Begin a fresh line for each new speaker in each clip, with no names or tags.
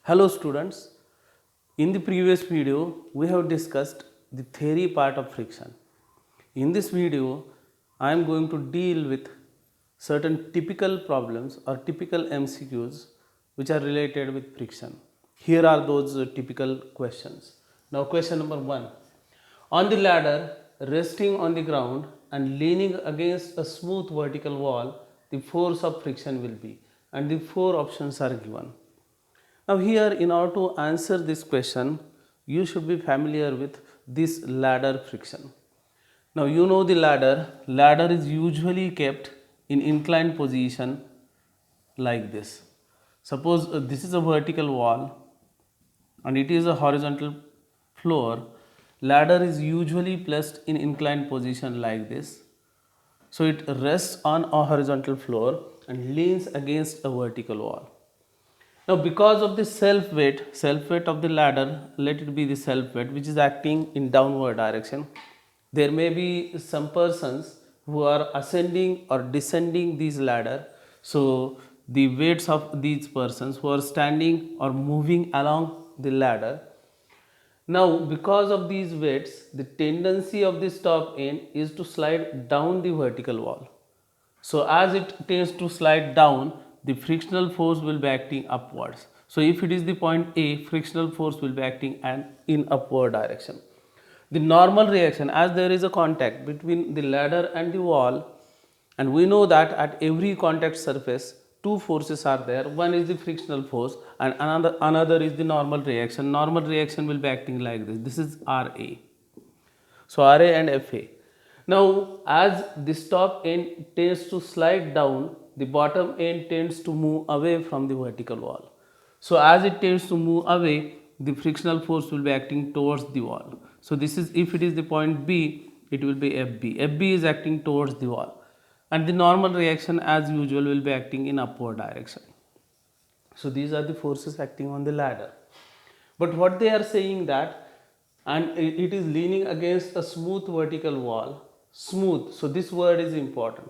Hello students, in the previous video we have discussed the theory part of friction. In this video I am going to deal with certain typical problems or typical MCQs which are related with friction. Here are those typical questions. Now question number 1. On the ladder, resting on the ground and leaning against a smooth vertical wall, the force of friction will be, and the four options are given. Now here, in order to answer this question, you should be familiar with this ladder friction. Now you know the ladder is usually kept in inclined position like this. Suppose this is a vertical wall and it is a horizontal floor. Ladder is usually placed in inclined position like this. So it rests on a horizontal floor and leans against a vertical wall. Now because of the self weight of the ladder, let it be the self weight which is acting in downward direction. There may be some persons who are ascending or descending this ladder. So the weights of these persons who are standing or moving along the ladder. Now because of these weights, the tendency of this top end is to slide down the vertical wall. So as it tends to slide down, the frictional force will be acting upwards. So if it is the point A, frictional force will be acting in upward direction. The normal reaction, as there is a contact between the ladder and the wall, and we know that at every contact surface, two forces are there. One is the frictional force and another is the normal reaction. Normal reaction will be acting like this. This is RA. So RA and FA. Now as this top end tends to slide down, the bottom end tends to move away from the vertical wall. So as it tends to move away, the frictional force will be acting towards the wall. So this is, if it is the point B, it will be FB. FB is acting towards the wall. And the normal reaction as usual will be acting in upward direction. So these are the forces acting on the ladder. But what they are saying that, and it is leaning against a smooth vertical wall. Smooth. So this word is important.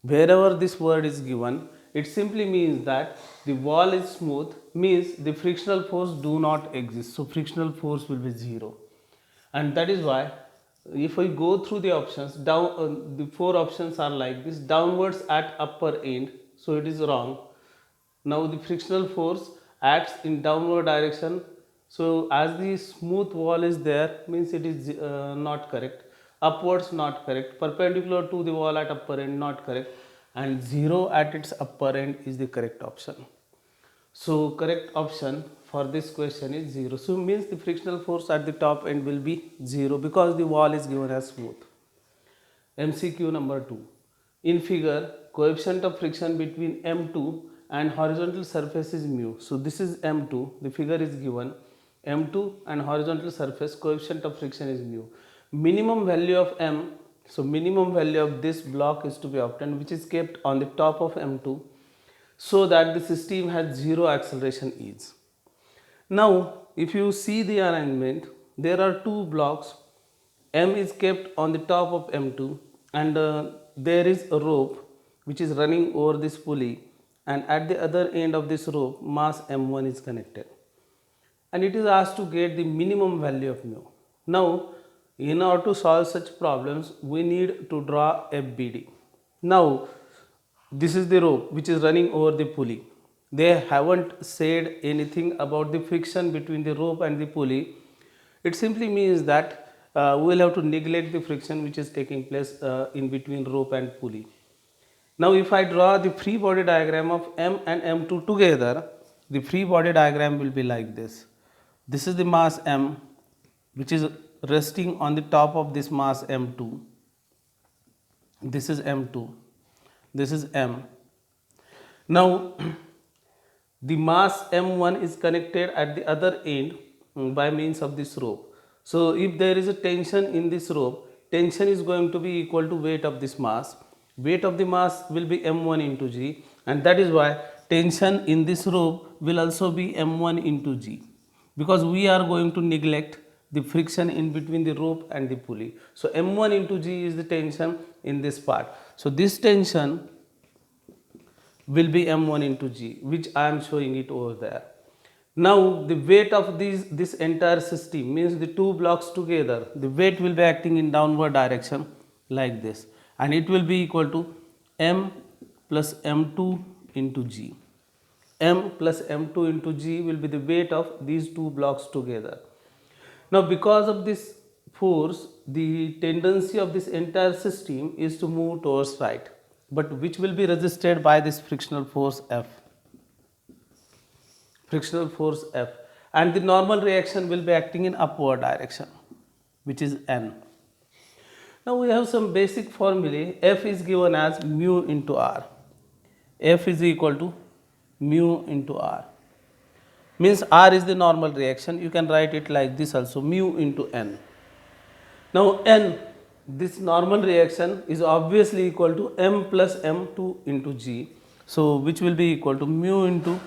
Wherever this word is given, it simply means that the wall is smooth, means the frictional force do not exist. So frictional force will be zero. And that is why if I go through the options, the four options are like this: downwards at upper end, so it is wrong. Now the frictional force acts in downward direction, so as the smooth wall is there, means it is not correct. Upwards, not correct. Perpendicular to the wall at upper end, not correct. And zero at its upper end is the correct option. So correct option for this question is 0. So means the frictional force at the top end will be 0 because the wall is given as smooth. MCQ number 2. In figure, coefficient of friction between M2 and horizontal surface is mu. So this is M2, the figure is given. M2 and horizontal surface, coefficient of friction is mu. Minimum value of M, so minimum value of this block is to be obtained, which is kept on the top of M2, so that the system has zero acceleration ease. Now if you see the arrangement, there are two blocks. M is kept on the top of M2 and there is a rope which is running over this pulley, and at the other end of this rope mass M1 is connected, and it is asked to get the minimum value of mu. Now in order to solve such problems, we need to draw FBD. Now this is the rope which is running over the pulley. They haven't said anything about the friction between the rope and the pulley. It simply means that we will have to neglect the friction which is taking place in between rope and pulley. Now if I draw the free body diagram of M and M2 together, the free body diagram will be like this. This is the mass M which is resting on the top of this mass M2. This is M2. This is M. Now the mass M1 is connected at the other end by means of this rope. So if there is a tension in this rope, tension is going to be equal to weight of this mass. Weight of the mass will be M1 into G, and that is why tension in this rope will also be M1 into G, because we are going to neglect the friction in between the rope and the pulley. So M1 into G is the tension in this part. So this tension will be M1 into G, which I am showing it over there. Now the weight of this entire system means the two blocks together, the weight will be acting in downward direction like this, and it will be equal to m plus m2 into g. M plus m2 into g will be the weight of these two blocks together. Now because of this force, the tendency of this entire system is to move towards right, but which will be resisted by this frictional force F. Frictional force F, and the normal reaction will be acting in upward direction, which is N. Now we have some basic formulae. F is given as mu into R. F is equal to mu into R. Means R is the normal reaction. You can write it like this also, mu into N. Now N, this normal reaction is obviously equal to M plus M2 into G. So which will be equal to mu into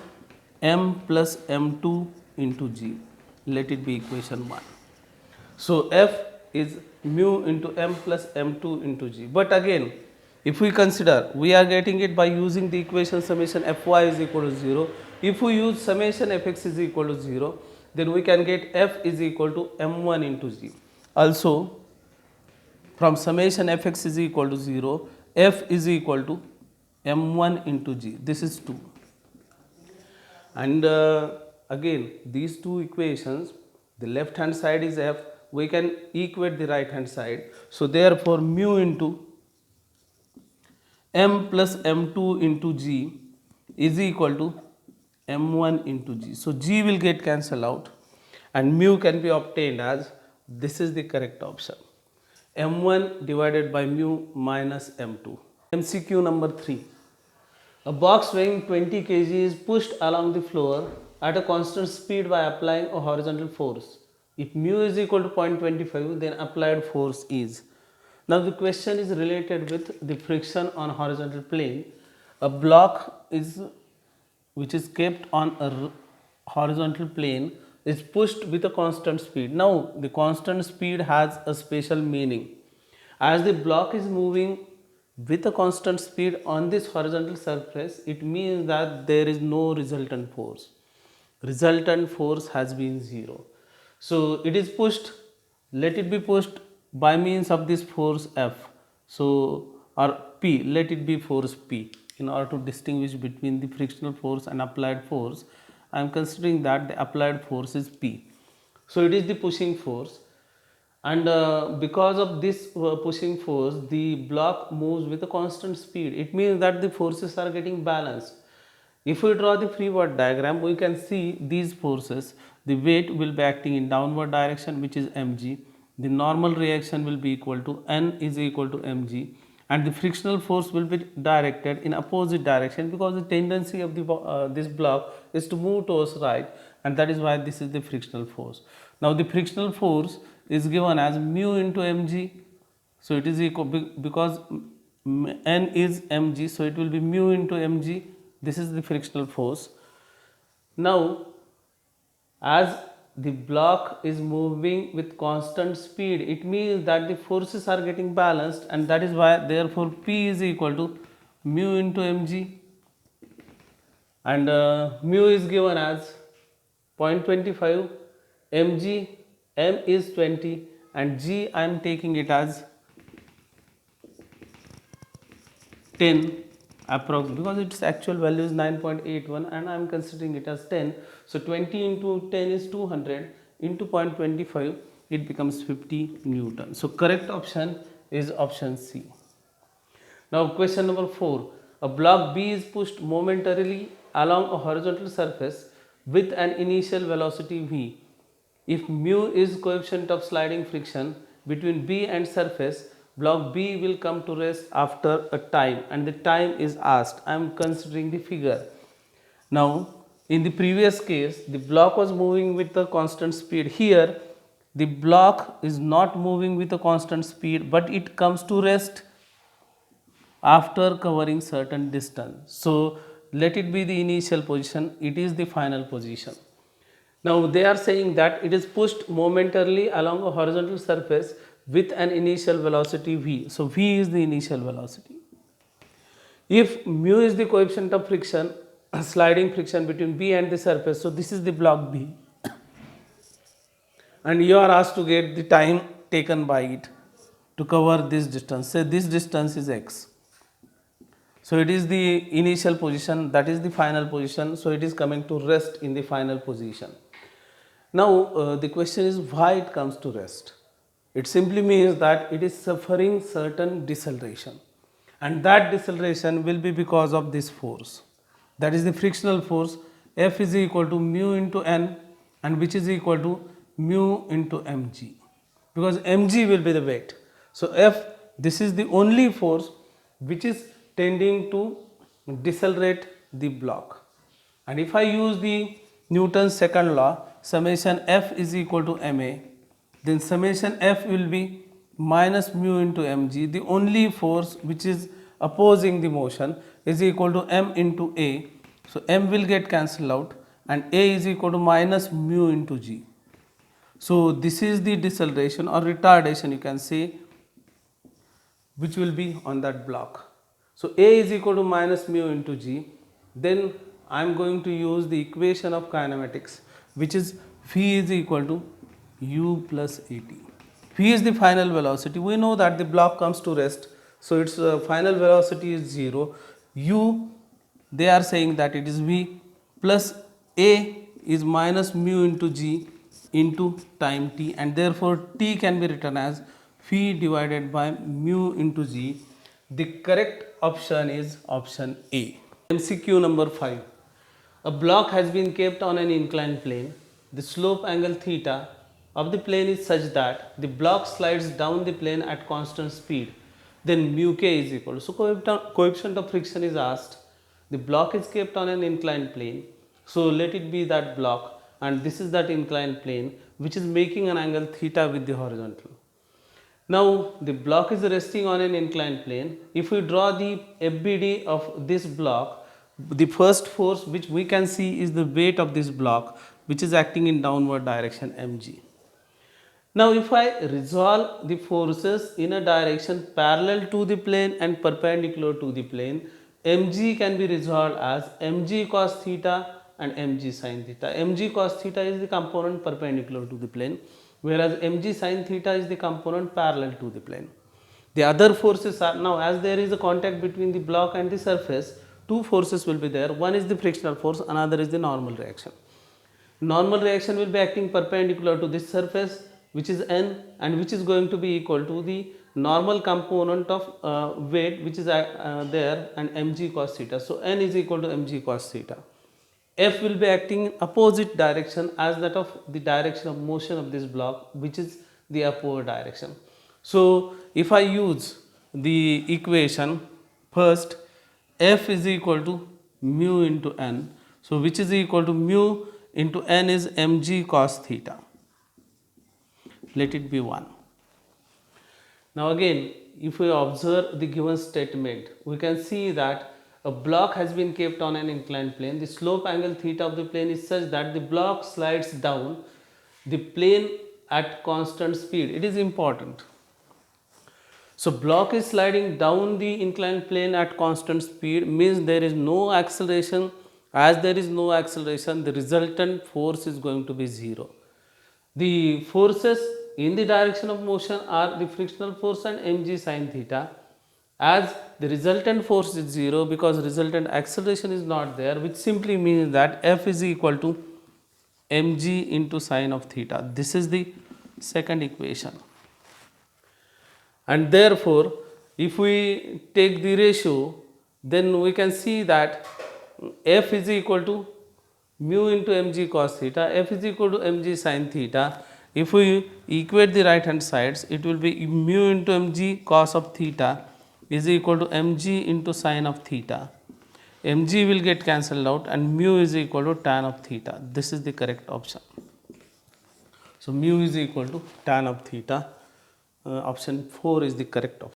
M plus M2 into G. Let it be equation 1. So F is mu into M plus M2 into G. But again, if we consider, we are getting it by using the equation summation Fy is equal to 0. If we use summation Fx is equal to 0, then we can get F is equal to M1 into G. Also, from summation Fx is equal to 0, F is equal to M1 into G. This is 2. And again, these two equations, the left hand side is F, we can equate the right hand side. So therefore mu into M plus M2 into G is equal to M1 into G. So G will get cancelled out and mu can be obtained as, this is the correct option, M1 divided by mu minus M2. MCQ number 3. A box weighing 20 kg is pushed along the floor at a constant speed by applying a horizontal force. If mu is equal to 0.25, then applied force is. Now the question is related with the friction on horizontal plane. A block which is kept on a horizontal plane is pushed with a constant speed. Now the constant speed has a special meaning. As the block is moving with a constant speed on this horizontal surface, it means that there is no resultant force. Resultant force has been 0. So it is pushed, let it be pushed by means of this force F. So, or P, let it be force P. In order to distinguish between the frictional force and applied force, I am considering that the applied force is P. So it is the pushing force. And because of this pushing force, the block moves with a constant speed. It means that the forces are getting balanced. If we draw the free body diagram, we can see these forces. The weight will be acting in downward direction, which is mg. The normal reaction will be equal to N is equal to mg, and the frictional force will be directed in opposite direction because the tendency of the this block is to move towards right, and that is why this is the frictional force. Now the frictional force is given as mu into mg, so it is equal, because N is mg, so it will be mu into mg. This is the frictional force. Now as the block is moving with constant speed, it means that the forces are getting balanced, and that is why therefore P is equal to mu into mg, and mu is given as 0.25, mg, m is 20, and g I am taking it as 10 approx, because its actual value is 9.81 and I am considering it as 10. So 20 into 10 is 200 into 0.25, it becomes 50 Newton. So correct option is option C. Now question number 4. A block B is pushed momentarily along a horizontal surface with an initial velocity v. If mu is coefficient of sliding friction between B and surface, block B will come to rest after a time, and the time is asked. I am considering the figure. Now in the previous case, the block was moving with a constant speed. Here the block is not moving with a constant speed, but it comes to rest after covering certain distance. So let it be the initial position, it is the final position. Now they are saying that it is pushed momentarily along a horizontal surface with an initial velocity v. So v is the initial velocity. If mu is the coefficient of friction, sliding friction between B and the surface. So this is the block B, and you are asked to get the time taken by it to cover this distance. Say this distance is x. So it is the initial position, that is the final position. So it is coming to rest in the final position. Now the question is why it comes to rest. It simply means that it is suffering certain deceleration, and that deceleration will be because of this force, that is the frictional force. F is equal to mu into n, and which is equal to mu into mg, because mg will be the weight. So F, this is the only force which is tending to decelerate the block. And if I use the Newton's second law, summation F is equal to ma, then summation F will be minus mu into mg. The only force which is opposing the motion is equal to m into a. So m will get cancelled out, and a is equal to minus mu into g. So this is the deceleration or retardation, you can say, which will be on that block. So a is equal to minus mu into g. Then I am going to use the equation of kinematics, which is v is equal to u plus at. V is the final velocity. We know that the block comes to rest, so its final velocity is 0. U, they are saying that it is v, plus a is minus mu into g into time t, and therefore t can be written as v divided by mu into g. The correct option is option A. MCQ number 5. A block has been kept on an inclined plane. The slope angle theta of the plane is such that the block slides down the plane at constant speed. Then mu k is equal to, so coefficient of friction is asked. The block is kept on an inclined plane, so let it be that block, and this is that inclined plane which is making an angle theta with the horizontal. Now the block is resting on an inclined plane. If we draw the FBD of this block, the first force which we can see is the weight of this block, which is acting in downward direction, mg. Now if I resolve the forces in a direction parallel to the plane and perpendicular to the plane, mg can be resolved as mg cos theta and mg sin theta. mg cos theta is the component perpendicular to the plane, whereas mg sin theta is the component parallel to the plane. The other forces are, now as there is a contact between the block and the surface, two forces will be there. One is the frictional force, another is the normal reaction. Normal reaction will be acting perpendicular to this surface, which is n, and which is going to be equal to the normal component of weight which is there, and mg cos theta. So n is equal to mg cos theta. F will be acting in opposite direction as that of the direction of motion of this block, which is the upward direction. So if I use the equation, first F is equal to mu into n, so which is equal to mu into n is mg cos theta. Let it be 1. Now again, if we observe the given statement, we can see that a block has been kept on an inclined plane. The slope angle theta of the plane is such that the block slides down the plane at constant speed. It is important. So block is sliding down the inclined plane at constant speed, means there is no acceleration. As there is no acceleration, the resultant force is going to be 0. The forces in the direction of motion are the frictional force and mg sin theta. As the resultant force is 0, because resultant acceleration is not there, which simply means that F is equal to mg into sine of theta. This is the second equation. And therefore, if we take the ratio, then we can see that F is equal to mu into mg cos theta, F is equal to mg sin theta. If we equate the right hand sides, it will be mu into mg cos of theta is equal to mg into sine of theta. Mg will get cancelled out, and mu is equal to tan of theta. This is the correct option. So mu is equal to tan of theta. Option 4 is the correct option.